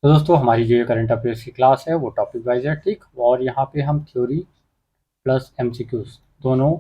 तो दोस्तों हमारी जो ये करंट अफेयर्स की क्लास है वो टॉपिक वाइज है, ठीक। और यहाँ पे हम थ्योरी प्लस एमसीक्यूज दोनों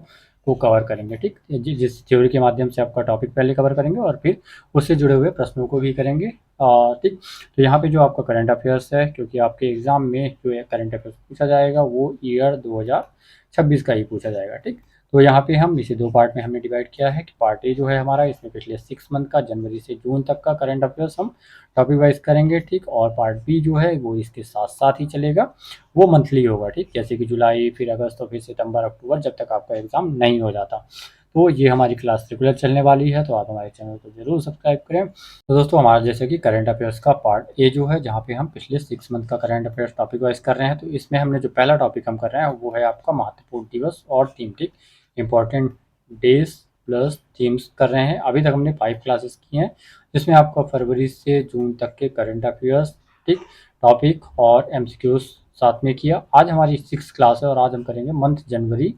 को कवर करेंगे, ठीक। जिस थ्योरी के माध्यम से आपका टॉपिक पहले कवर करेंगे और फिर उससे जुड़े हुए प्रश्नों को भी करेंगे, ठीक। तो यहाँ पे जो आपका करंट अफेयर्स है, क्योंकि आपके एग्जाम में जो है करंट अफेयर्स पूछा जाएगा वो ईयर 2026 का ही पूछा जाएगा, ठीक। तो यहाँ पे हम इसे दो पार्ट में हमने डिवाइड किया है कि पार्ट ए जो है हमारा, इसमें पिछले 6 मंथ का जनवरी से जून तक का करंट अफेयर्स हम टॉपिक वाइज करेंगे, ठीक। और पार्ट बी जो है वो इसके साथ साथ ही चलेगा, वो मंथली होगा, ठीक। जैसे कि जुलाई, फिर अगस्त और फिर सितंबर अक्टूबर, जब तक आपका एग्जाम नहीं हो जाता। तो ये हमारी क्लास रेगुलर चलने वाली है, तो आप हमारे चैनल को जरूर सब्सक्राइब करें। तो दोस्तों हमारा जैसे कि करंट अफेयर्स का पार्ट ए जो है, जहाँ पे हम पिछले 6 मंथ का करंट अफेयर्स टॉपिक वाइज कर रहे हैं, तो इसमें हमने जो पहला टॉपिक हम कर रहे हैं वो है आपका महत्वपूर्ण दिवस और थीम, ठीक। इंपॉर्टेंट डेज प्लस थीम्स कर रहे हैं। अभी तक हमने 5 क्लासेस की हैं, जिसमें आपका फरवरी से जून तक के करंट अफेयर्स, ठीक, टॉपिक और एमसीक्यूज साथ में किया। आज हमारी 6 क्लास है और आज हम करेंगे मंथ जनवरी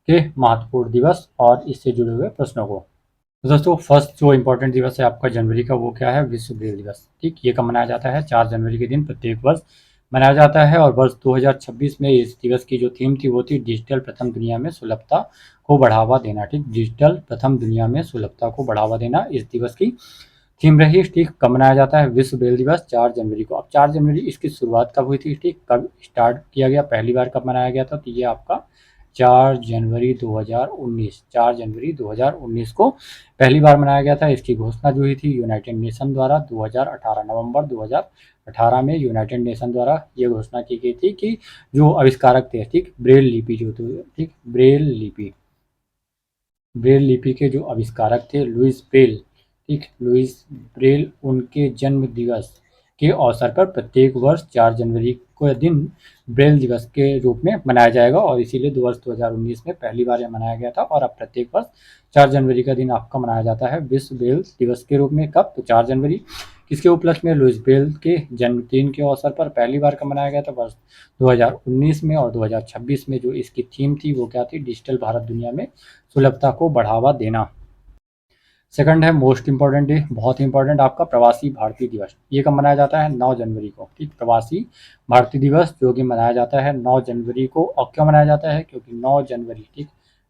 के महत्वपूर्ण दिवस और इससे जुड़े हुए प्रश्नों को। तो दोस्तों फर्स्ट जो इम्पोर्टेंट दिवस है आपका जनवरी का, वो क्या है? विश्व ब्रेल दिवस, ठीक। ये कब मनाया जाता है? 4 जनवरी के दिन प्रत्येक वर्ष मनाया जाता है। और वर्ष 2026 में इस दिवस की जो थीम थी वो थी डिजिटल प्रथम दुनिया में सुलभता को बढ़ावा देना, ठीक। डिजिटल प्रथम दुनिया में सुलभता को बढ़ावा देना इस दिवस की थीम रही, ठीक। कब मनाया जाता है विश्व ब्रेल दिवस? 4 जनवरी को। अब 4 जनवरी इसकी शुरुआत कब हुई थी, ठीक, कब स्टार्ट किया गया, पहली बार कब मनाया गया था? तो ये आपका 4 जनवरी 2019, 4 जनवरी 2019 को पहली बार मनाया गया था। इसकी घोषणा जो हुई थी यूनाइटेड नेशन द्वारा 2018, नवंबर 2018 में यूनाइटेड नेशन द्वारा ये घोषणा की गई थी कि जो आविष्कारक थे, ठीक, ब्रेल लिपि जो थे, ठीक, ब्रेल लिपि के जो आविष्कारक थे लुईस ब्रेल, ठीक, लुईस ब्रेल, उनके जन्म दिवस के अवसर पर प्रत्येक वर्ष 4 जनवरी को दिन ब्रेल दिवस के रूप में मनाया जाएगा। और इसीलिए 2019 में पहली बार यह मनाया गया था और अब प्रत्येक वर्ष 4 जनवरी का दिन आपका मनाया जाता है विश्व ब्रेल दिवस के रूप में। कब? तो 4 जनवरी। किसके उपलक्ष्य में? लुईस ब्रेल के जन्मदिन के अवसर पर पहली बार कब मनाया गया था? वर्ष 2019 में। और 2026 में जो इसकी थीम थी वो क्या थी? डिजिटल भारत दुनिया में सुलभता को बढ़ावा देना। सेकंड है मोस्ट इंपॉर्टेंट डे, बहुत ही इंपॉर्टेंट, आपका प्रवासी भारतीय दिवस। ये कब मनाया जाता है? 9 जनवरी को, ठीक। प्रवासी भारतीय दिवस जो कि मनाया जाता है 9 जनवरी को। और क्यों मनाया जाता है? क्योंकि 9 जनवरी, ठीक,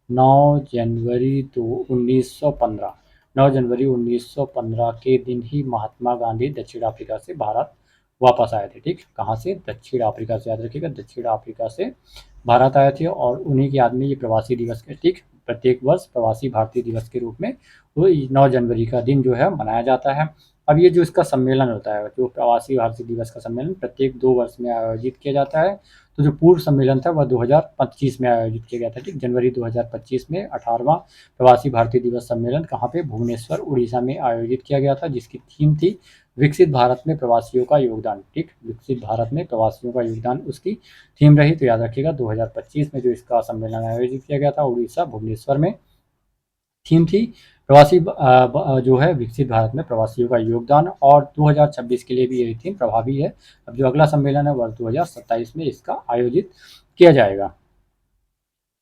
9 जनवरी तो 1915, 9 जनवरी 1915 के दिन ही महात्मा गांधी दक्षिण अफ्रीका से भारत वापस आए थे, ठीक। कहाँ से? दक्षिण अफ्रीका से, याद रखिएगा, दक्षिण अफ्रीका से भारत आए थे। और उन्हीं की याद में ये प्रवासी दिवस के, ठीक, प्रत्येक वर्ष प्रवासी भारतीय दिवस के रूप में वो 9 जनवरी का दिन जो है मनाया जाता है। अब ये जो इसका सम्मेलन होता है, जो प्रवासी भारतीय दिवस का सम्मेलन प्रत्येक 2 वर्ष में आयोजित किया जाता है। तो जो पूर्व सम्मेलन था वह 2025 में आयोजित किया गया था, ठीक। जनवरी 2025 में 18वां प्रवासी भारतीय दिवस सम्मेलन कहाँ पे? भुवनेश्वर, उड़ीसा में आयोजित किया गया था, जिसकी थीम थी विकसित भारत में प्रवासियों का योगदान, ठीक। विकसित भारत में प्रवासियों का योगदान उसकी थीम रही। तो याद रखिएगा 2025 में जो इसका सम्मेलन आयोजित किया गया था उड़ीसा भुवनेश्वर में, थीम थी प्रवासी जो है विकसित भारत में प्रवासियों का योगदान। और 2026 के लिए भी यही थीम प्रभावी है। अब जो अगला सम्मेलन है वर्ष 2027 में इसका आयोजित किया जाएगा।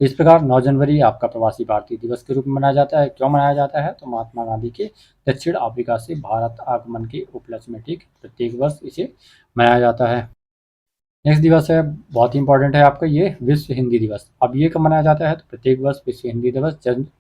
इस प्रकार 9 जनवरी आपका प्रवासी भारतीय दिवस के रूप में मनाया जाता है। क्यों मनाया जाता है? तो महात्मा गांधी के दक्षिण अफ्रीका से भारत आगमन के उपलक्ष्य में, ठीक, प्रत्येक वर्ष इसे मनाया जाता है। नेक्स्ट दिवस है, बहुत ही इंपॉर्टेंट है आपका, ये विश्व हिंदी दिवस। अब ये कब मनाया जाता है? तो प्रत्येक वर्ष विश्व हिंदी दिवस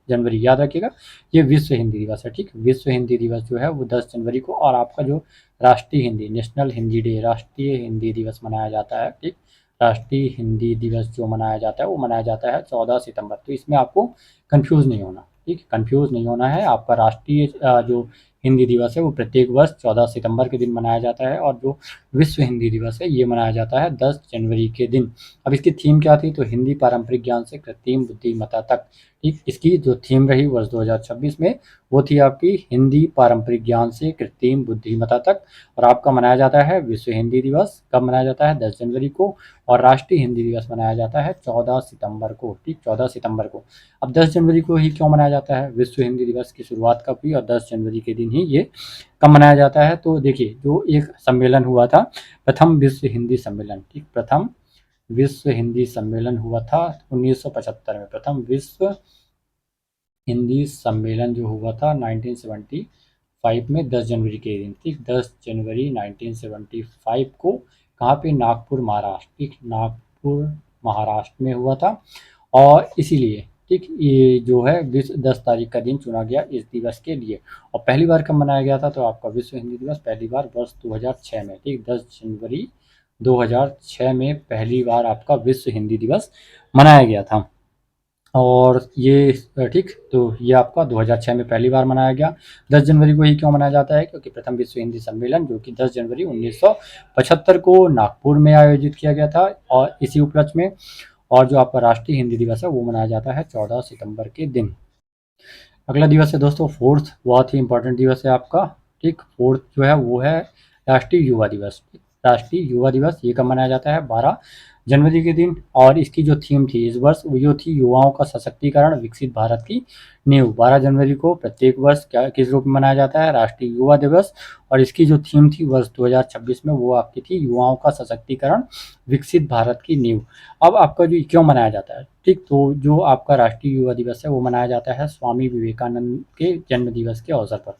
जनवरी, याद रखिएगा, ये विश्व हिंदी दिवस है, ठीक। विश्व हिंदी दिवस जो है वो 10 जनवरी को। और आपका जो राष्ट्रीय हिंदी, नेशनल हिंदी डे, राष्ट्रीय हिंदी दिवस मनाया जाता है, ठीक। राष्ट्रीय हिंदी दिवस जो मनाया जाता है वो मनाया जाता है 14 सितंबर। तो इसमें आपको कंफ्यूज नहीं होना, ठीक, कंफ्यूज नहीं होना है। आपका राष्ट्रीय जो हिंदी दिवस है वो प्रत्येक वर्ष 14 सितंबर के दिन मनाया जाता है। और जो विश्व हिंदी दिवस है ये मनाया जाता है 10 जनवरी के दिन। अब इसकी थीम क्या थी? तो हिंदी पारंपरिक ज्ञान से कृत्रिम बुद्धिमत्ता तक, ठीक। इसकी जो थीम रही वर्ष 2026 में वो थी आपकी हिंदी पारंपरिक ज्ञान से कृत्रिम बुद्धिमत्ता तक। और आपका मनाया जाता है विश्व हिंदी दिवस कब मनाया जाता है? 10 जनवरी को। और राष्ट्रीय हिंदी दिवस मनाया जाता है 14 सितंबर को, ठीक, 14 सितंबर को। अब 10 जनवरी को ही क्यों मनाया जाता है? विश्व हिंदी दिवस की शुरुआत कब हुई और 10 जनवरी के दिन ही ये कब मनाया जाता है? तो देखिए जो एक सम्मेलन हुआ था, प्रथम विश्व हिंदी सम्मेलन, ठीक, प्रथम विश्व हिंदी सम्मेलन हुआ था 1975 में। प्रथम विश्व हिंदी सम्मेलन जो हुआ था 1975 1975 में 10 जनवरी के दिन, ठीक 10 जनवरी 1975 को कहाँ पे, नागपुर महाराष्ट्र, ठीक नागपुर महाराष्ट्र में हुआ था। और इसीलिए ठीक ये जो है विश्व 10 तारीख का दिन चुना गया इस दिवस के लिए। और पहली बार कब मनाया गया था, तो आपका विश्व हिंदी दिवस पहली बार वर्ष 2006 में, ठीक 10 जनवरी 2006 में पहली बार आपका विश्व हिंदी दिवस मनाया गया था। और ये ठीक तो ये आपका 2006 में पहली बार मनाया गया। 10 जनवरी को ही क्यों मनाया जाता है, क्योंकि प्रथम विश्व हिंदी सम्मेलन जो कि 10 जनवरी 1975 को नागपुर में आयोजित किया गया था और इसी उपलक्ष्य में। और जो आपका राष्ट्रीय हिंदी दिवस है वो मनाया जाता है 14 सितंबर के दिन। अगला दिवस है दोस्तों फोर्थ, बहुत ही इंपॉर्टेंट दिवस है आपका, ठीक फोर्थ जो है वो है राष्ट्रीय युवा दिवस। राष्ट्रीय युवा दिवस ये कब मनाया जाता है, 12 जनवरी के दिन। और इसकी जो थीम थी इस वर्ष वो थी युवाओं का सशक्तिकरण विकसित भारत की नींव। 12 जनवरी को प्रत्येक वर्ष किस रूप में मनाया जाता है, राष्ट्रीय युवा दिवस। और इसकी जो थीम थी वर्ष 2026 में वो आपकी थी युवाओं का सशक्तिकरण विकसित भारत की नींव। अब आपका जो क्यों मनाया जाता है, ठीक तो जो आपका राष्ट्रीय युवा दिवस है वो मनाया जाता है स्वामी विवेकानंद के जन्म दिवस के अवसर पर।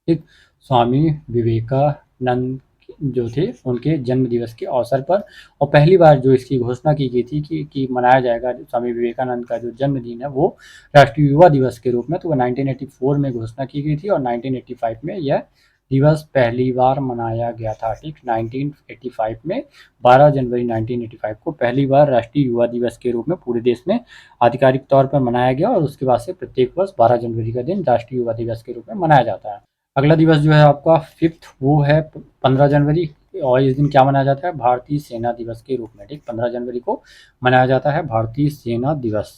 ठीक स्वामी विवेकानंद जो थे उनके जन्म दिवस के अवसर पर। और पहली बार जो इसकी घोषणा की गई थी कि मनाया जाएगा स्वामी विवेकानंद का जो जन्मदिन है वो राष्ट्रीय युवा दिवस के रूप में, तो वो 1984 में घोषणा की गई थी और 1985 में यह दिवस पहली बार मनाया गया था। ठीक 1985 में 12 जनवरी 1985 को पहली बार राष्ट्रीय युवा दिवस के रूप में पूरे देश में आधिकारिक तौर पर मनाया गया और उसके बाद से प्रत्येक वर्ष 12 जनवरी का दिन राष्ट्रीय युवा दिवस के रूप में मनाया जाता है। अगला दिवस जो है आपका फिफ्थ वो है 15 जनवरी। और इस दिन क्या मनाया जाता है, भारतीय सेना दिवस के रूप में। ठीक 15 जनवरी को मनाया जाता है भारतीय सेना दिवस।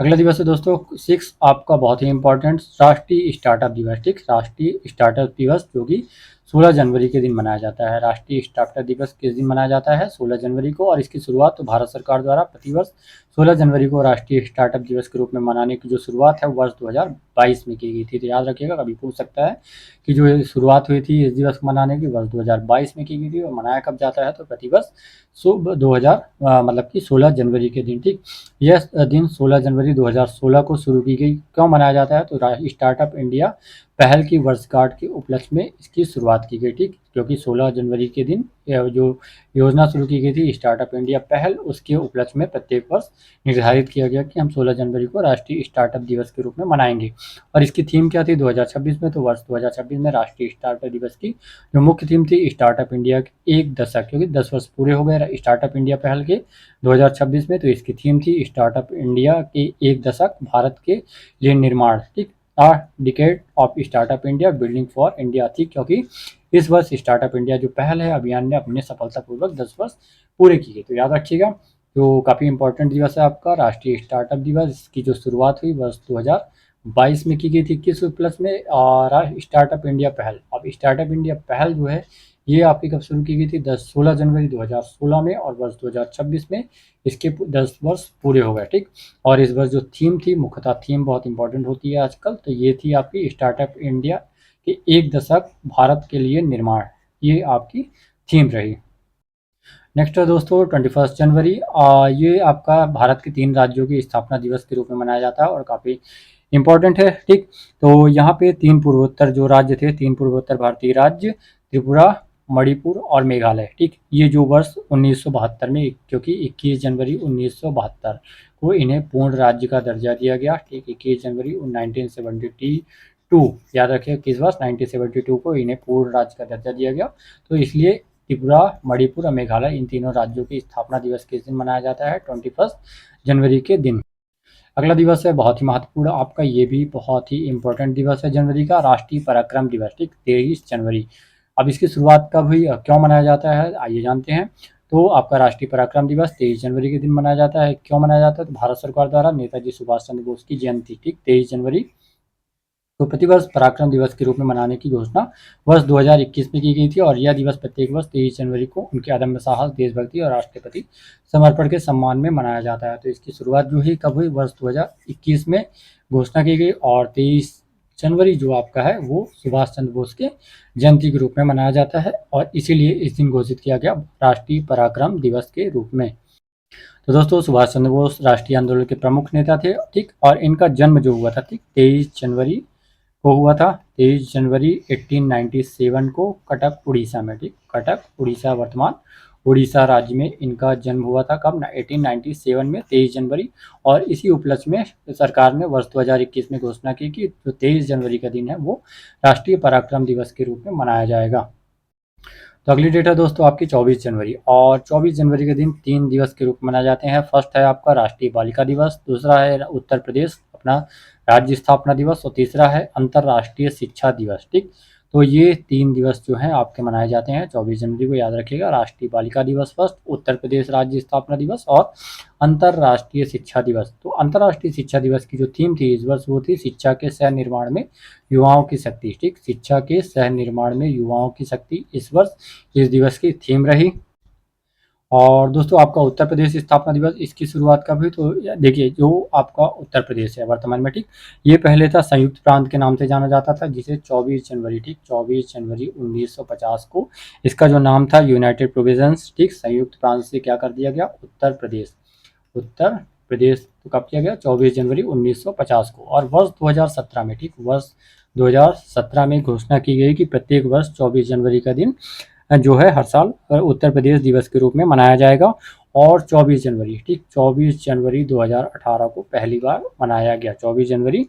अगला दिवस है दोस्तों 6 आपका बहुत ही इंपॉर्टेंट राष्ट्रीय स्टार्टअप दिवस। ठीक राष्ट्रीय स्टार्टअप दिवस जो कि 16 जनवरी के दिन मनाया जाता है। राष्ट्रीय स्टार्टअप दिवस किस दिन मनाया जाता है, 16 जनवरी को। और इसकी शुरुआत तो भारत सरकार द्वारा प्रतिवर्ष 16 जनवरी को राष्ट्रीय स्टार्टअप दिवस के रूप में मनाने की जो शुरुआत है वर्ष 2022 में की गई थी। तो याद रखिएगा, कभी पूछ सकता है कि जो शुरुआत हुई थी इस दिवस को मनाने की वर्ष 2022 में की गई थी और मनाया कब जाता है, तो प्रतिवर्ष शुभ 2000 मतलब कि 16 जनवरी के दिन। ठीक यह दिन 16 जनवरी 2016 को शुरू की गई। क्यों मनाया जाता है, तो स्टार्टअप इंडिया पहल की वर्षगांठ के उपलक्ष्य में इसकी शुरुआत की गई। ठीक क्योंकि 16 जनवरी के दिन जो योजना शुरू की गई थी स्टार्टअप इंडिया पहल, उसके उपलक्ष्य में प्रत्येक वर्ष निर्धारित किया गया कि हम 16 जनवरी को राष्ट्रीय स्टार्टअप दिवस के रूप में मनाएंगे। और इसकी थीम क्या थी 2026 में, तो वर्ष 2026 में राष्ट्रीय स्टार्टअप दिवस की जो मुख्य थीम थी स्टार्टअप इंडिया के एक दशक, क्योंकि 10 वर्ष पूरे हो गए स्टार्टअप इंडिया पहल के 2026 में, तो इसकी थीम थी स्टार्टअप इंडिया के एक दशक भारत के लिए निर्माण। ठीक decade of startup India building for India थी, क्योंकि इस वर्ष स्टार्टअप इंडिया जो पहल है अभियान ने अपने सफलतापूर्वक 10 वर्ष पूरे किए। तो याद रखिएगा जो काफ़ी इंपॉर्टेंट दिवस है आपका राष्ट्रीय स्टार्टअप दिवस की जो शुरुआत हुई वर्ष 2022 में की गई थी। किस उपलक्ष्य में, और स्टार्टअप इंडिया पहल। अब स्टार्टअप इंडिया पहल जो है ये आपकी कब शुरू की गई थी, 16 जनवरी 2016 में, और वर्ष 2026 में इसके 10 वर्ष पूरे हो गए। ठीक और इस वर्ष जो थीम थी, मुख्यतः थीम बहुत इंपॉर्टेंट होती है आजकल, तो ये थी आपकी स्टार्टअप इंडिया के एक दशक भारत के लिए निर्माण, ये आपकी थीम रही। नेक्स्ट है दोस्तों 21 जनवरी। ये आपका भारत के 3 राज्यों की स्थापना दिवस के रूप में मनाया जाता है और काफ़ी इम्पोर्टेंट है। ठीक तो यहाँ पे 3 पूर्वोत्तर जो राज्य थे, 3 पूर्वोत्तर भारतीय राज्य त्रिपुरा, मणिपुर और मेघालय। ठीक ये जो वर्ष 1972 में, क्योंकि 21 जनवरी 1972 को इन्हें पूर्ण राज्य का दर्जा दिया गया। ठीक 21 जनवरी 1972 याद रखिए किस वर्ष 1972 को इन्हें पूर्ण राज्य का दर्जा दिया गया। तो इसलिए त्रिपुरा, मणिपुर और मेघालय इन तीनों राज्यों की स्थापना दिवस किस दिन मनाया जाता है, 21 जनवरी के दिन। अगला दिवस है बहुत ही महत्वपूर्ण आपका, ये भी बहुत ही इंपॉर्टेंट दिवस है जनवरी का, राष्ट्रीय पराक्रम दिवस। ठीक 23 जनवरी। अब इसकी शुरुआत कब हुई, क्यों मनाया जाता है, आइए जानते हैं। तो आपका राष्ट्रीय पराक्रम दिवस 23 जनवरी के दिन मनाया जाता है। क्यों मनाया जाता है, तो भारत सरकार द्वारा नेताजी सुभाष चंद्र बोस की जयंती। ठीक 23 जनवरी तो प्रतिवर्ष पराक्रम दिवस के रूप में मनाने की घोषणा वर्ष 2021 में की गई थी और यह दिवस प्रत्येक वर्ष 23 जनवरी को उनके अदम्य साहस, देशभक्ति और राष्ट्र के प्रति समर्पण के सम्मान में मनाया जाता है। तो इसकी शुरुआत जो है कब हुई, वर्ष 2021 में घोषणा की गई और 23 जनवरी जो आपका है वो सुभाष चंद्र बोस के जयंती के रूप में मनाया जाता है और इसीलिए इस दिन घोषित किया गया राष्ट्रीय पराक्रम दिवस के रूप में। तो दोस्तों सुभाष चंद्र बोस राष्ट्रीय आंदोलन के प्रमुख नेता थे। ठीक और इनका जन्म जो हुआ था ठीक 23 जनवरी को हुआ था 23 जनवरी 1897 को कटक उड़ीसा में, ठीक, कटक उड़ीसा, वर्तमान उड़ीसा राज्य में इनका जन्म हुआ था। कब? 1897 में 23 जनवरी। और इसी उपलक्ष्य में सरकार ने वर्ष 2021 में घोषणा की कि जो 23 जनवरी का दिन है वो राष्ट्रीय पराक्रम दिवस के रूप में मनाया जाएगा। तो अगली डेट है दोस्तों आपकी 24 जनवरी, और 24 जनवरी के दिन 3 दिवस के रूप में मनाए जाते हैं। फर्स्ट है आपका राष्ट्रीय बालिका दिवस, दूसरा है उत्तर प्रदेश अपना राज्य स्थापना दिवस, और तीसरा है अंतर्राष्ट्रीय शिक्षा दिवस, ठीक। तो ये 3 दिवस जो हैं आपके मनाए जाते हैं 24 जनवरी को, याद रखिएगा। राष्ट्रीय बालिका दिवस फर्स्ट, उत्तर प्रदेश राज्य स्थापना दिवस और अंतर्राष्ट्रीय शिक्षा दिवस। तो अंतर्राष्ट्रीय शिक्षा दिवस की जो थीम थी इस वर्ष वो थी शिक्षा के सह निर्माण में युवाओं की शक्ति, ठीक, शिक्षा के सह निर्माण में युवाओं की शक्ति इस वर्ष इस दिवस की थीम रही। और दोस्तों आपका उत्तर प्रदेश स्थापना दिवस, इसकी शुरुआत कब हुई? तो देखिए जो आपका उत्तर प्रदेश है वर्तमान में, ठीक, ये पहले था संयुक्त प्रांत के नाम से जाना जाता था, जिसे 24 जनवरी, ठीक, 24 जनवरी 1950 को इसका जो नाम था यूनाइटेड प्रोविंस, ठीक, संयुक्त प्रांत से क्या कर दिया गया? उत्तर प्रदेश, उत्तर प्रदेश तो कब किया गया? 24 जनवरी 1950 को। और वर्ष 2017 में, ठीक, वर्ष 2017 में घोषणा की गई कि प्रत्येक वर्ष 24 जनवरी का दिन जो है हर साल उत्तर प्रदेश दिवस के रूप में मनाया जाएगा। और 24 जनवरी, ठीक, 24 जनवरी 2018 को पहली बार मनाया गया। 24 जनवरी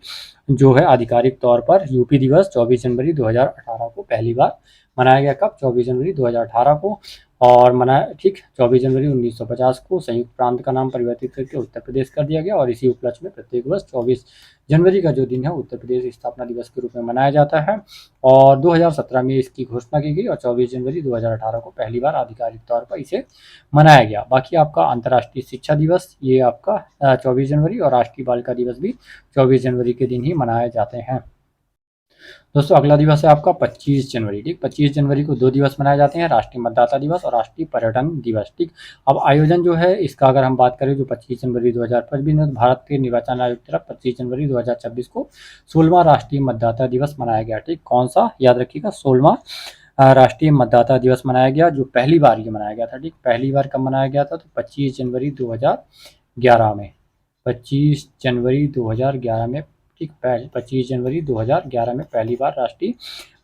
जो है आधिकारिक तौर पर यूपी दिवस 24 जनवरी 2018 को पहली बार मनाया गया। कब? 24 जनवरी 2018 को। और मनाया, ठीक, 24 जनवरी 1950 को संयुक्त प्रांत का नाम परिवर्तित करके उत्तर प्रदेश कर दिया गया। और इसी उपलक्ष्य में प्रत्येक वर्ष 24 जनवरी का जो दिन है उत्तर प्रदेश स्थापना दिवस के रूप में मनाया जाता है। और 2017 में इसकी घोषणा की गई और 24 जनवरी 2018 को पहली बार आधिकारिक तौर पर इसे मनाया गया। बाकी आपका अंतर्राष्ट्रीय शिक्षा दिवस ये आपका 24 जनवरी, और राष्ट्रीय बालिका दिवस भी 24 जनवरी के दिन ही मनाए जाते हैं। दोस्तों अगला दिवस है आपका 25 जनवरी, ठीक, 25 जनवरी को 2 दिवस मनाए जाते हैं, राष्ट्रीय मतदाता दिवस और राष्ट्रीय पर्यटन दिवस, ठीक। अब आयोजन जो है इसका अगर हम बात करें जो 25 जनवरी 2025 में भारत के निर्वाचन आयोग की तरफ 25 जनवरी 2026 को 16वां राष्ट्रीय मतदाता दिवस मनाया गया, ठीक। कौन सा? याद रखिएगा, 16वां राष्ट्रीय मतदाता दिवस मनाया गया, जो पहली बार ये मनाया गया था, ठीक। पहली बार कब मनाया गया था? तो 25 जनवरी 2011 में, 25 जनवरी 2011 में, ठीक, 25 जनवरी 2011 में पहली बार राष्ट्रीय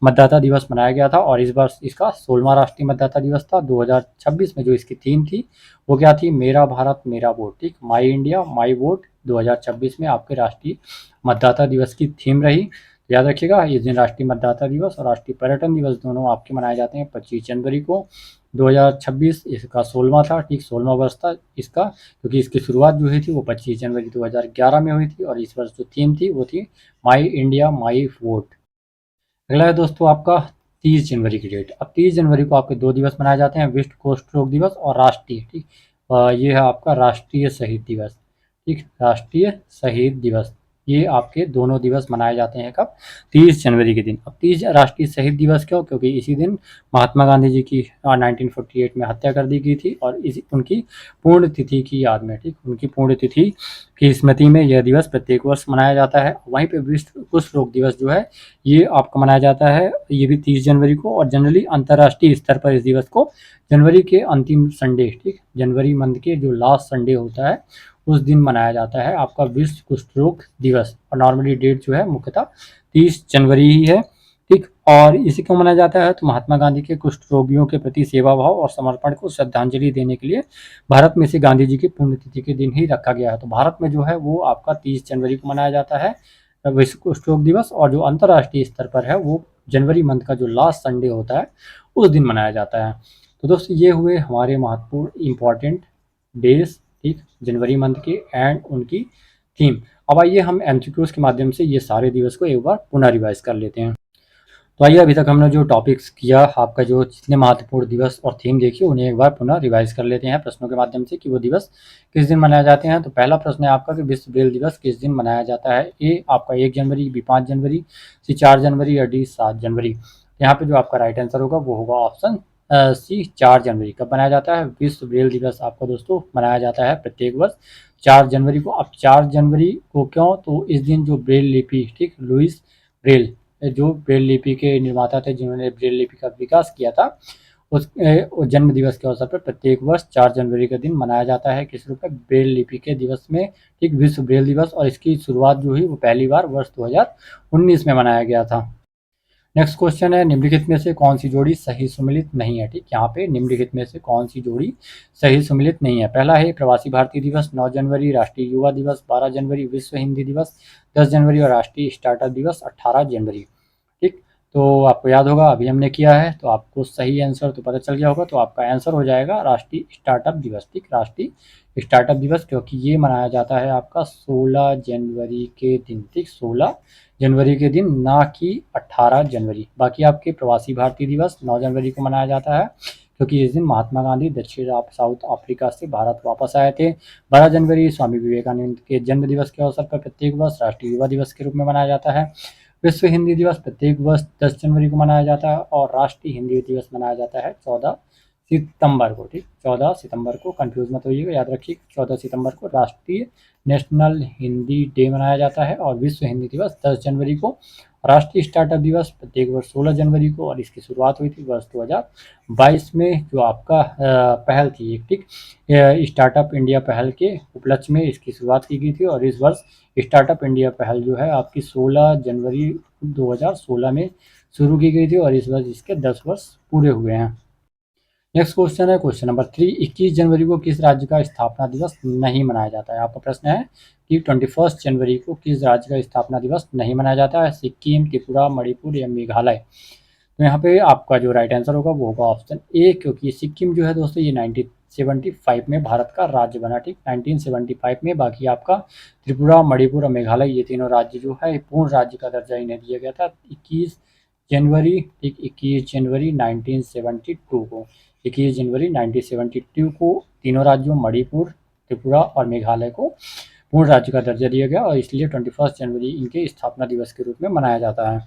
मतदाता दिवस मनाया गया था। और इस बार इसका 16वां राष्ट्रीय मतदाता दिवस था। 2026 में जो इसकी थीम थी वो क्या थी? मेरा भारत मेरा वोट, ठीक, माई इंडिया माई वोट 2026 में आपके राष्ट्रीय मतदाता दिवस की थीम रही। याद रखिएगा इस दिन राष्ट्रीय मतदाता दिवस और राष्ट्रीय पर्यटन दिवस दोनों आपके मनाए जाते हैं 25 जनवरी को। 2026 इसका 16वां था, ठीक, 16वां वर्ष था इसका, क्योंकि इसकी शुरुआत जो हुई थी वो 25 जनवरी 2011 में हुई थी। और इस वर्ष जो थीम थी वो थी माई इंडिया माई वोट। अगला है दोस्तों आपका 30 जनवरी की डेट। अब 30 जनवरी को आपके 2 दिवस मनाए जाते हैं, वेस्ट कोस्ट रोग दिवस और राष्ट्रीय, ठीक, ये है आपका राष्ट्रीय शहीद दिवस, ठीक, राष्ट्रीय शहीद दिवस। ये आपके दोनों दिवस मनाए जाते हैं कब? 30 जनवरी के दिन। अब 30 राष्ट्रीय शहीद दिवस क्यों? क्योंकि इसी दिन महात्मा गांधी जी की 1948 में हत्या कर दी गई थी, और इसी उनकी पूर्ण तिथि की याद में, ठीक, उनकी पूर्ण तिथि की स्मृति में यह दिवस प्रत्येक वर्ष मनाया जाता है। वहीं पे विश्व कुष्ठ रोग दिवस जो है ये आपका मनाया जाता है, ये भी 30 जनवरी को। और जनरली अंतर्राष्ट्रीय स्तर पर इस दिवस को जनवरी के अंतिम संडे, ठीक, जनवरी मंथ के जो लास्ट संडे होता है उस दिन मनाया जाता है आपका विश्व कुष्ठ रोग दिवस। और नॉर्मली डेट जो है मुख्यतः 30 जनवरी ही है, ठीक। और इसी क्यों मनाया जाता है? तो महात्मा गांधी के कुष्ठ रोगियों के प्रति सेवा भाव और समर्पण को श्रद्धांजलि देने के लिए भारत में से गांधी जी की पुण्यतिथि के दिन ही रखा गया है। तो भारत में जो है वो आपका 30 जनवरी को मनाया जाता है विश्व कुष्ठ रोग दिवस, और जो अंतर्राष्ट्रीय स्तर पर है वो जनवरी मंथ का जो लास्ट संडे होता है उस दिन मनाया जाता है। तो दोस्तों ये हुए हमारे महत्वपूर्ण इंपॉर्टेंट डेज, ठीक, जनवरी मंथ के एंड उनकी थीम। अब आइए हम एमसीक्यूज के माध्यम से ये सारे दिवस को एक बार पुनः रिवाइज कर लेते हैं। तो आइए अभी तक हमने जो टॉपिक्स किया, आपका जो जितने महत्वपूर्ण दिवस और थीम देखी उन्हें एक बार पुनः रिवाइज कर लेते हैं प्रश्नों के माध्यम से कि वो दिवस किस दिन मनाए जाते हैं। तो पहला प्रश्न है आपका कि विश्व ब्रेल दिवस किस दिन मनाया जाता है? ए आपका 1 जनवरी, बी 5 जनवरी, सी 4 जनवरी, या डी 7 जनवरी। यहाँ पे जो आपका राइट आंसर होगा वो होगा ऑप्शन सी 4 जनवरी। कब मनाया जाता है? विश्व ब्रेल दिवस आपका दोस्तों मनाया जाता है प्रत्येक वर्ष 4 जनवरी को। अब 4 जनवरी को क्यों? तो इस दिन जो ब्रेल लिपि, ठीक, लुइस ब्रेल जो ब्रेल लिपि के निर्माता थे जिन्होंने ब्रेल लिपि का विकास किया था, उस जन्म दिवस के अवसर पर प्रत्येक वर्ष 4 जनवरी का दिन मनाया जाता है। किस रूप में? ब्रेल लिपि के दिवस में, ठीक, विश्व ब्रेल दिवस। और इसकी शुरुआत जो हुई वो पहली बार वर्ष 2019 में मनाया गया था। नेक्स्ट क्वेश्चन है, निम्नलिखित में से कौन सी जोड़ी सही सुमेलित नहीं है? ठीक, यहाँ पे निम्नलिखित में से कौन सी जोड़ी सही सुमेलित नहीं है? पहला है प्रवासी भारतीय दिवस 9 जनवरी, राष्ट्रीय युवा दिवस 12 जनवरी, विश्व हिंदी दिवस 10 जनवरी और राष्ट्रीय स्टार्टअप दिवस 18 जनवरी। ठीक, तो आपको याद होगा अभी हमने किया है, तो आपको सही आंसर तो पता चल गया होगा। तो आपका आंसर हो जाएगा राष्ट्रीय स्टार्टअप दिवस। ठीक, राष्ट्रीय स्टार्टअप दिवस, क्योंकि ये मनाया जाता है आपका 16 जनवरी के दिन। ठीक, 16 जनवरी के दिन, ना कि 18 जनवरी। बाकी आपके प्रवासी भारतीय दिवस 9 जनवरी को मनाया जाता है, क्योंकि इस दिन महात्मा गांधी दक्षिण साउथ अफ्रीका से भारत वापस आए थे। 12 जनवरी स्वामी विवेकानंद के जन्म दिवस के अवसर पर प्रत्येक वर्ष राष्ट्रीय युवा दिवस के रूप में मनाया जाता है। विश्व हिंदी दिवस प्रत्येक वर्ष 10 जनवरी को मनाया जाता है और राष्ट्रीय हिंदी दिवस मनाया जाता है 14 सितंबर को। ठीक, 14 सितंबर को, कंफ्यूज मत होइएगा, याद रखिए 14 सितंबर को राष्ट्रीय नेशनल हिंदी डे मनाया जाता है। और विश्व हिंदी दिवस 10 जनवरी को। राष्ट्रीय स्टार्टअप दिवस प्रत्येक वर्ष 16 जनवरी को, और इसकी शुरुआत हुई थी वर्ष 2022 में, जो आपका पहल थी एक। ठीक, स्टार्टअप इंडिया पहल के उपलक्ष्य में इसकी शुरुआत की गई थी। और इस वर्ष स्टार्टअप इंडिया पहल जो है आपकी 16 जनवरी 2016 में शुरू की गई थी, और इस वर्ष इसके 10 वर्ष पूरे हुए हैं। नेक्स्ट क्वेश्चन है क्वेश्चन नंबर 3, 21 जनवरी को किस राज्य का स्थापना दिवस नहीं मनाया जाता है? आपका प्रश्न है कि 21 जनवरी को किस राज्य का स्थापना दिवस नहीं मनाया जाता है? सिक्किम, त्रिपुरा, मणिपुर या मेघालय? तो यहाँ पे आपका जो राइट आंसर होगा वो होगा ऑप्शन ए, क्योंकि सिक्किम जो है दोस्तों ये 1975 में भारत का राज्य बना। ठीक, 1975 में। बाकी आपका त्रिपुरा, मणिपुर और मेघालय, ये तीनों राज्य जो है पूर्ण राज्य का दर्जा इन्हें दिया गया था 21 जनवरी। ठीक, 21 जनवरी 1972 को, 21 जनवरी 1972 को तीनों राज्यों मणिपुर, त्रिपुरा और मेघालय को पूर्ण राज्य का दर्जा दिया गया, और इसलिए 21 जनवरी इनके स्थापना दिवस के रूप में मनाया जाता है।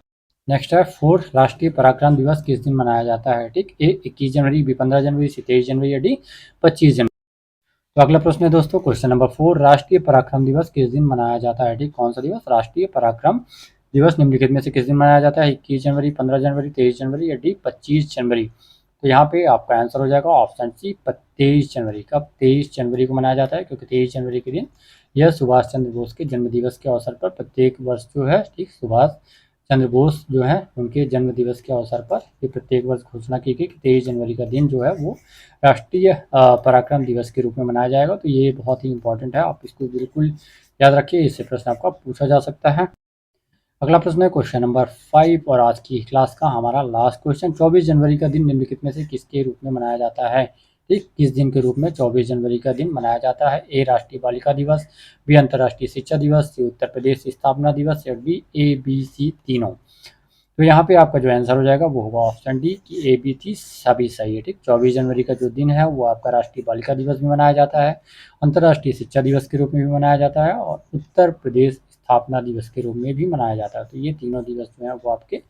नेक्स्ट है 4, राष्ट्रीय पराक्रम दिवस किस दिन मनाया जाता है? ठीक, ए 21 जनवरी, बी 15 जनवरी, सी 23 जनवरी या डी 25 जनवरी। तो अगला प्रश्न है दोस्तों क्वेश्चन नंबर 4, राष्ट्रीय पराक्रम दिवस किस दिन मनाया जाता है? ठीक, कौन सा दिवस? राष्ट्रीय पराक्रम दिवस निम्नलिखित में से किस दिन मनाया जाता है? 21 जनवरी, 15 जनवरी, 23 जनवरी या डी 25 जनवरी? तो यहाँ पे आपका आंसर हो जाएगा ऑप्शन सी 23 जनवरी। कब? 23 जनवरी को मनाया जाता है, क्योंकि 23 जनवरी के दिन यह सुभाष चंद्र बोस के जन्म दिवस के अवसर पर प्रत्येक वर्ष जो है, ठीक, सुभाष चंद्र बोस जो है उनके जन्म दिवस के अवसर पर ये प्रत्येक वर्ष घोषणा की गई कि 23 जनवरी का दिन जो है वो राष्ट्रीय पराक्रम दिवस के रूप में मनाया जाएगा। तो ये बहुत ही इंपॉर्टेंट है, आप इसको बिल्कुल याद रखिए, इससे प्रश्न आपका पूछा जा सकता है। अगला प्रश्न है क्वेश्चन नंबर 5 और आज की क्लास का हमारा लास्ट क्वेश्चन, 24 जनवरी का दिन निम्नलिखित में से किसके रूप में मनाया जाता है? ठीक, किस दिन के रूप में 24 जनवरी का दिन मनाया जाता है? ए राष्ट्रीय बालिका दिवस, बी अंतर्राष्ट्रीय शिक्षा दिवस, सी उत्तर प्रदेश स्थापना दिवस या डी ए बी सी तीनों? तो यहाँ पे आपका जो आंसर हो जाएगा वो होगा ऑप्शन डी कि ए बी थी सभी सही है। ठीक, 24 जनवरी का जो दिन है वो आपका राष्ट्रीय बालिका दिवस भी मनाया जाता है, अंतर्राष्ट्रीय शिक्षा दिवस के रूप में भी मनाया जाता है और उत्तर प्रदेश स्थापना दिवस के रूप में भी मनाया जाता है। तो ये तीनों दिवस जो है वो आपके